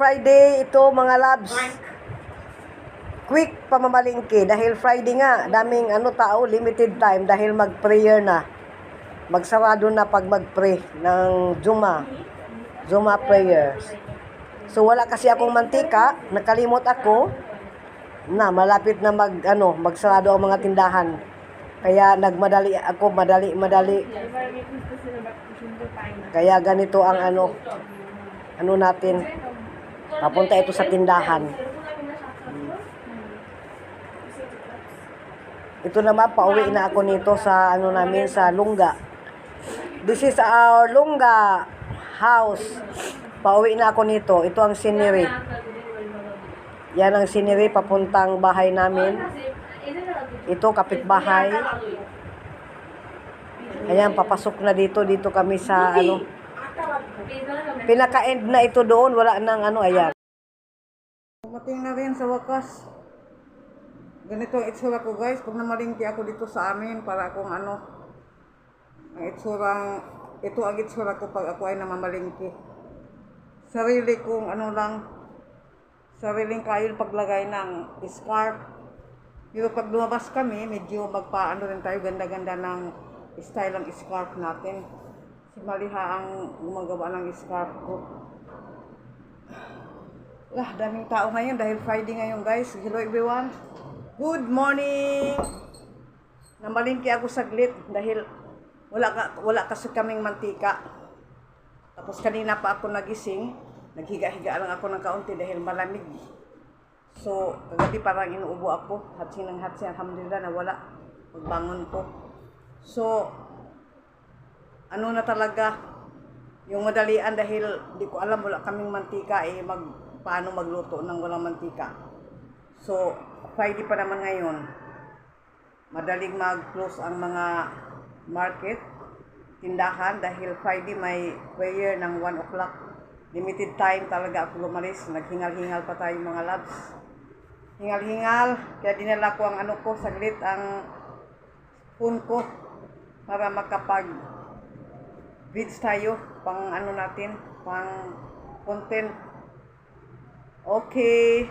Friday ito mga labs. Quick pamamalingki dahil Friday nga, daming tao, limited time dahil mag-prayer na. Magsarado na pag mag-pray ng Zuma prayers. So wala kasi akong mantika, nakalimot ako na malapit na magsarado ang mga tindahan. Kaya nagmadali ako, madali. Kaya ganito ang natin. Papunta ito sa tindahan. Ito naman, pauwi na ako nito sa namin sa Lungga. This is our Lungga house. Pauwi na ako nito. Ito ang scenery. Yan ang scenery papuntang bahay namin. Ito kapitbahay. Ayan, papasok na dito. Dito kami sa pinaka-end na ito doon. Wala nang ayan. Dumating na rin sa wakas. Ganito ang itsura ko guys. Pag namalingki ako dito sa amin para akong ang itsurang, ito ang itsura ko pag ako ay namamalingki. Sarili kong sariling kayo paglagay ng scarf. Pero pag lumabas kami, medyo rin tayo, ganda-ganda ng style ng scarf natin. Si Maliha ang gumagawa ng scarf ko. Daming tao ngayon dahil Friday ngayon guys. Hello everyone. Good morning! Namalingki ako saglit dahil wala kasi kaming mantika. Tapos kanina pa ako nagising, naghiga-higa lang ako ng kaunti dahil malamig. So, kagabi parang inuubo ako, hatsing, alhamdulillah nawala pagbangon ko. So, na talaga, yung madalian dahil di ko alam, wala kaming mantika, paano magluto ng walang mantika. So, Friday pa naman ngayon, madaling mag-close ang mga market, tindahan, dahil Friday may prayer ng 1 o'clock. Limited time talaga ako lumalis, naghingal-hingal pa tayo mga labs. Hingal-hingal, kaya dinala ko ang saglit, ang phone ko, para makapag-vids tayo, pang natin, pang content. Okay.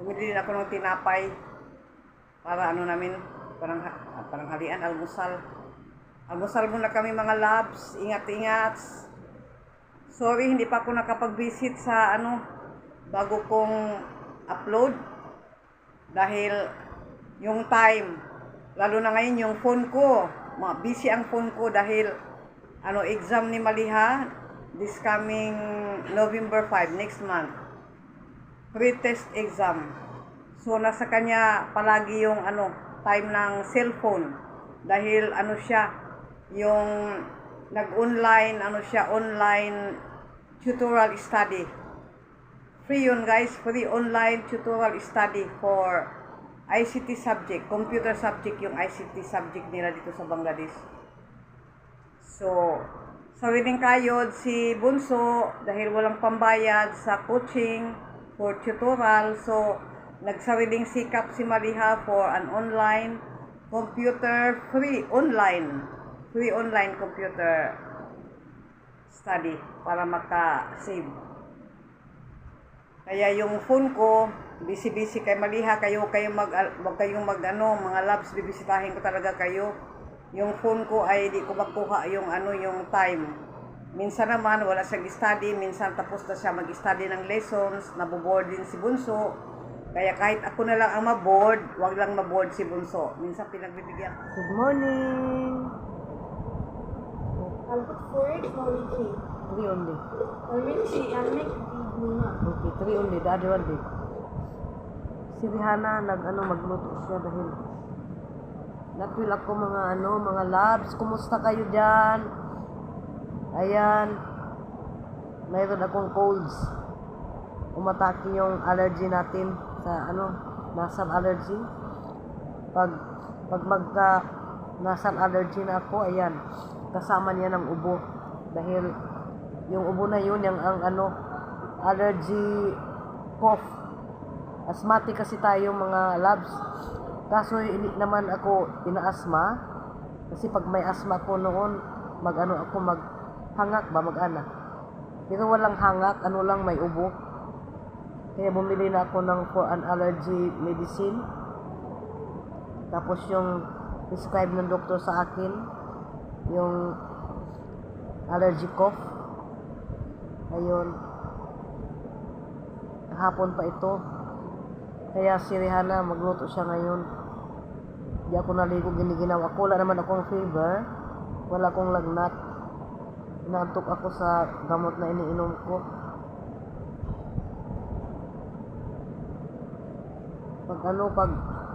Bumili din ako ng tinapay para namin, parang halian, almusal. Almusal muna kami mga labs, ingat-ingat. Sorry, hindi pa ako nakapag-visit sa bago kong upload. Dahil yung time, lalo na ngayon yung phone ko, busy ang phone ko dahil exam ni Maliha this coming November 5, next month. Pre-test exam. So nasa kanya palagi yung time ng cellphone dahil siya yung nag-online online tutorial study. Free yun guys, free online tutorial study for ICT subject, computer subject yung ICT subject nila dito sa Bangladesh. So sawiling kayod si Bunso dahil walang pambayad sa coaching for tutorial, so nagsariling sikap si Maliha for an online computer free online computer study para maka-save. Kaya yung phone ko busy kay Maliha, wag kayong mga labs, bibisitahin ko talaga kayo. Yung phone ko ay di ko makuha yung yung time. Minsan naman wala siyang study, minsan tapos na siya mag-study ng lessons, naboboard din si Bunso. Kaya kahit ako na lang ang maboard, wag lang maboard si Bunso. Minsan pinagbibigyan. Good morning! I'll put 4 eggs, no milkshake. 3 only. Or milkshake, I'll make Nuna. Okay, 3 only. The other one big. Si Rihanna, magluto siya dahil natwil ako mga labs. Kumusta kayo dyan? Ayan, mayroon akong colds. Umatake yung allergy natin sa nasal allergy. Pag nasal allergy na ako, ayan, kasama niya ng ubo. Dahil yung ubo na yun, ang allergy cough. Asthmatic kasi tayo mga labs. Kaso hindi naman ako ina-asthma. Kasi pag may asthma ko noon, hangak ba mag-ana. Pero walang hangak, lang may ubo. Kaya bumili na ako ng for an allergy medicine. Tapos yung prescribe ng doktor sa akin, yung allergy cough. Ayun. Hapon pa ito. Kaya si Rihanna, magluto siya ngayon. Hindi ako naligo, giniginaw ako. Wala naman akong fever. Wala akong lagnat. Inaantok ako sa gamot na iniinom ko. Pag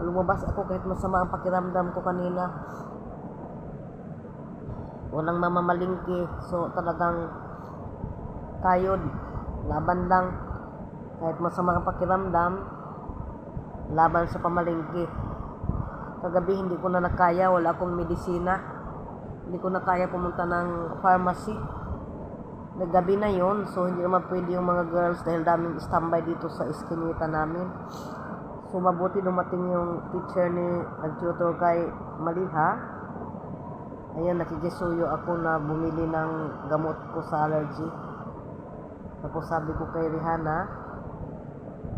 lumabas ako kahit masama ang pakiramdam ko kanina. Walang mamamalingki. So talagang kayod. Laban lang. Kahit masama ang pakiramdam, laban sa pamalingki. Kagabi hindi ko na nakaya, wala akong medisina. Hindi ko na kaya pumunta ng pharmacy. Naggabi na yon, so hindi naman pwede yung mga girls dahil daming standby dito sa eskinita namin. So mabuti dumating yung teacher ni nag-tutor kay Maliha. Ayan, nakikisuyo ako na bumili ng gamot ko sa allergy. Tapos sabi ko kay Rihanna,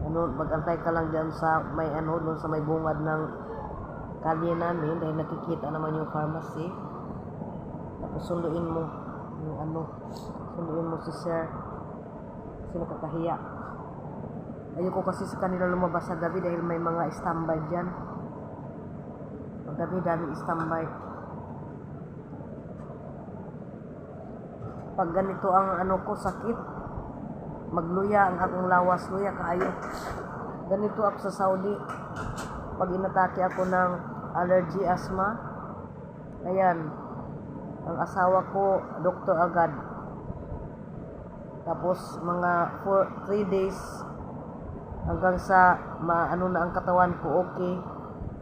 magantay ka lang dyan sa doon sa may bungad ng kalye namin dahil nakikita naman yung pharmacy. Tapos sunduin mo si sir kasi nakakahiya. Ayoko kasi sa kanila lumabas sa gabi dahil may mga standby dyan. Pag gabi daming standby. Pag ganito ang ko sakit, magluya ang akong lawas, luya kaayo. Ganito ako sa Saudi. Pag inatake ako ng allergy asthma, ayan, ang asawa ko, doktor agad. Tapos mga 3 days hanggang sa na ang katawan ko okay.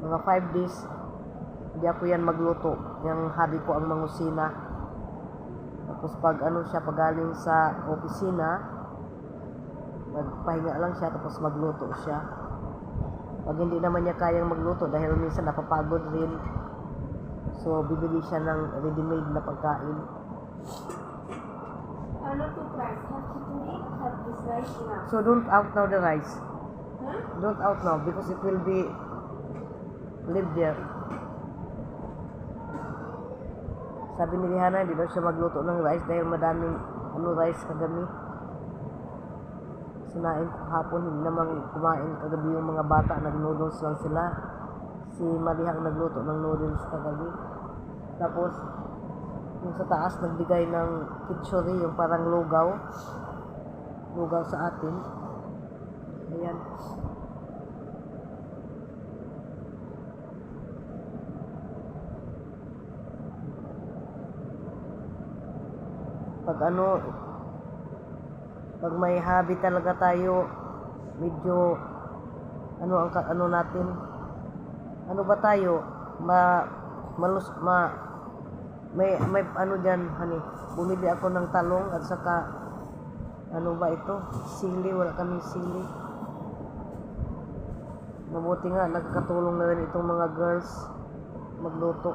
Mga 5 days, hindi ako yan magluto. Yung hobby ko ang mangusina. Tapos pag pagaling sa opisina, magpahinga lang siya tapos magluto siya. Pag hindi naman niya kayang magluto dahil minsan napapagod rin, so bibili siya ng ready-made na pagkain. Ano to price? Have to eat, have this rice enough. So don't out now the rice. Huh? Don't out now because it will be live there. Sabi ni Rihanna, hindi daw siya magluto ng rice dahil madaming rice kagabi. Sinain ko hapon, hindi naman kumain kagabi yung mga bata, nag-noodles lang sila. Si Malihang nagluto ng noodles kagabi. Tapos, yung sa taas, nagbigay ng kitchery, yung parang lugaw. Lugaw sa atin. Ayan. Pag may hobby talaga tayo, medyo natin, ba tayo, may diyan, honey, bumili ako ng talong at saka sili, wala kaming sili. Mabuti nga, nagkatulong na rin itong mga girls magluto.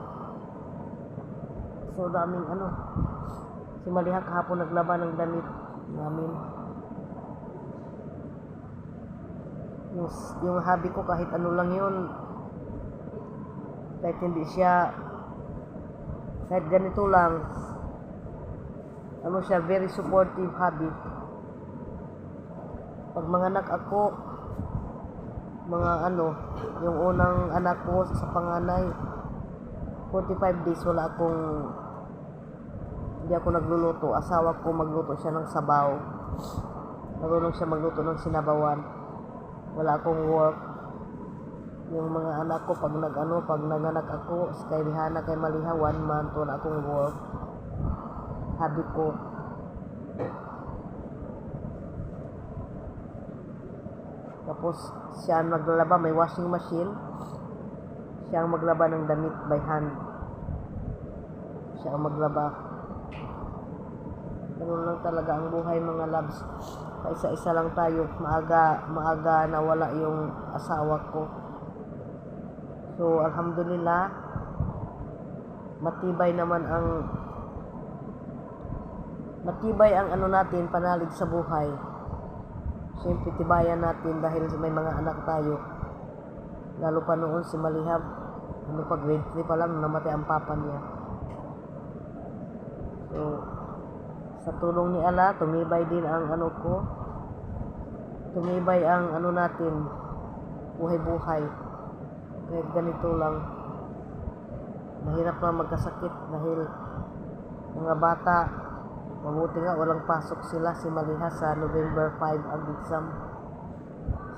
So daming si Maliha kahapon naglaba ng damit namin. Yung hobby ko kahit lang yun, kahit hindi siya, kahit ganito lang, siya, very supportive hobby. Pag manganak ako, yung unang anak ko sa panganay, 45 days hindi ako nagluluto. Asawa ko magluto siya ng sabaw. Marunong siya magluto ng sinabawan. Wala akong work. Yung mga anak ko, pag nanganak ako, kay Rihanna, kay Maliha, 1 month, wala akong work. Hobby ko. Tapos, siya ang maglaba, may washing machine. Siya ang maglaba ng damit by hand. Siya ang maglaba. Ganun lang talaga ang buhay, mga loves. Isa-isa lang tayo. Maaga nawala yung asawa ko. So, alhamdulillah, matibay ang natin, panalig sa buhay. Siyempre, tibayan natin dahil may mga anak tayo. Lalo pa noon si Malihab, ano pa, grade 3 pa lang, namatay ang papa niya. So, sa tulong ni Allah, tumibay din ang ano ko. Tumibay ang ano natin, buhay-buhay. Kahit ganito lang. Mahirap lang magkasakit dahil mga bata, mabuti nga walang pasok sila. Si Maliha sa November 5 ang exam.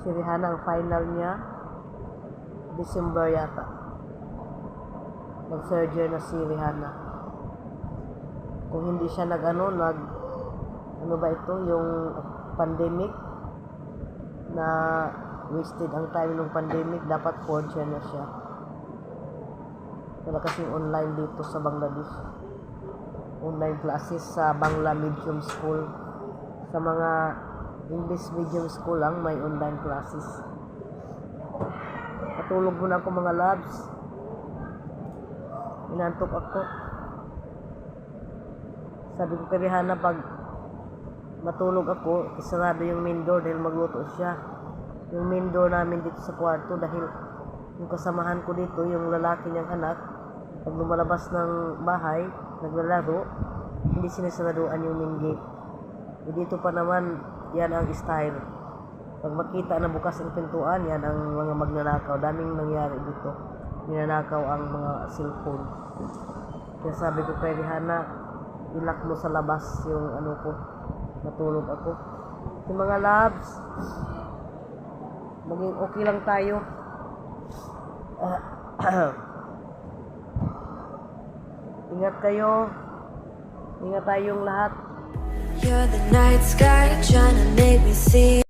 Si Rihanna ang final niya December yata. Nag-surgery na si Rihanna. Kung hindi siya ano ba ito, yung pandemic na wasted ang time ng pandemic, dapat 4th year na siya. Wala kasing online dito sa Bangladesh. Online classes sa Bangla Medium School. Sa mga English Medium School lang may online classes. Patulog muna ako mga labs. Inantok ako. Sabi ko kay Rihanna, pag matulog ako, isarado yung main door dahil magluto siya. Yung main door namin dito sa kwarto dahil yung kasamahan ko dito, yung lalaki niyang anak, pag lumalabas ng bahay, naglalaro, hindi sinasaraduan yung main gate. E dito pa naman, yan ang style. Pag makita na bukas ang pintuan, yan ang mga magnanakaw. Daming nangyari dito. Ninanakaw ang mga cellphone. Kaya sabi ko kay Rihanna, ilak mo sa labas yung ano ko. Matulog ako. Yung mga labs, maging okay lang tayo. Ingat kayo. Ingat tayong lahat. You're the night sky trying to make me see.